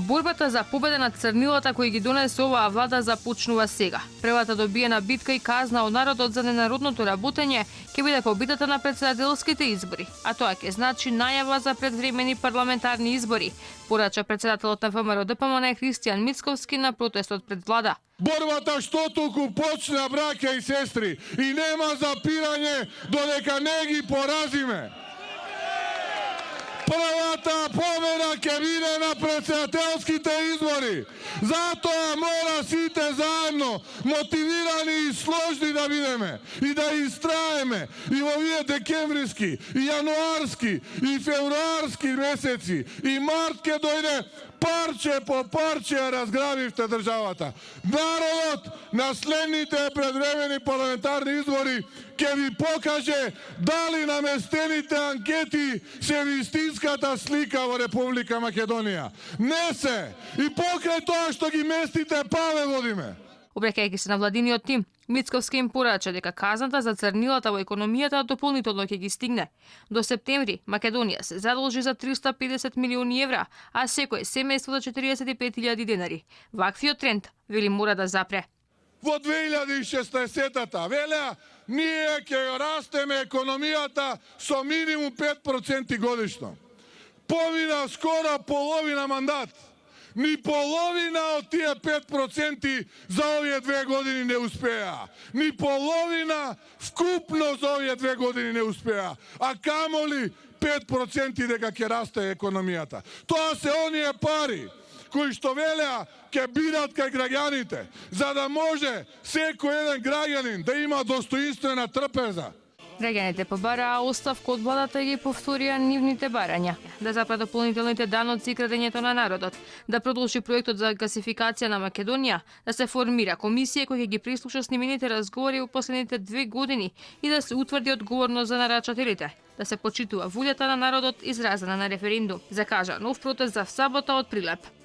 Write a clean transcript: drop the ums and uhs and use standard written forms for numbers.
Борбата за победа над црнилата кои ги донесе оваа влада започнува сега. Првата добиена битка и казна од народот за ненародното работење ќе биде победата на претседателските избори, а тоа ќе значи најава за предвремени парламентарни избори, порача претседателот на ВМРО ДПМН Христијан Мицковски на протестот пред влада. Борбата што туку почна, браќа и сестри, и нема запирање додека не ги поразиме. Првата победа ќе биде на претседателските избори. Затоа мора сите заедно, мотивирани и сложни да бидеме и да истраеме и во овие декемвриски, и јануарски, и февруарски месеци, и март ќе дојде парче по парче разграбивте државата. Народот на следните предвремени парламентарни избори ќе ви покаже дали наместените анкети се вистинската слика во Република Македонија. Не се! И покрај тоа што ги местите, паве водиме. Обрекајќи се на владиниот тим, Мицковски им порача дека казната за црнилата во економијата дополнително ќе ги стигне. До септември Македонија се задолжи за 350 милиони евра, а секој семејство за 45.000 денари. Ваквиот тренд, вели, мора да запре. Во 2016-та, велеа, ние ќе растеме економијата со минимум 5% годишно. Помина скоро половина мандат. Ни половина од тие 5% за овие 2 години не успеа. Ни половина вкупно за овие 2 години не успеа. А камоли 5% дека ќе расте економијата. Тоа се оние пари кои што велеа ќе бидат кај граѓаните, за да може секој еден граѓанин да има достоинствена трпеза. Граѓаните побараа оставка од владата и ги повторија нивните барања. Да запре дополнителните даноци и крадењето на народот, да продолжи проектот за гасификација на Македонија, да се формира комисија која ќе ги прислуша снимените разговори во последните 2 години и да се утврди одговорност за нарачателите, да се почитува волјата на народот изразена на референдум, закажа нов протест за сабота од Прилеп.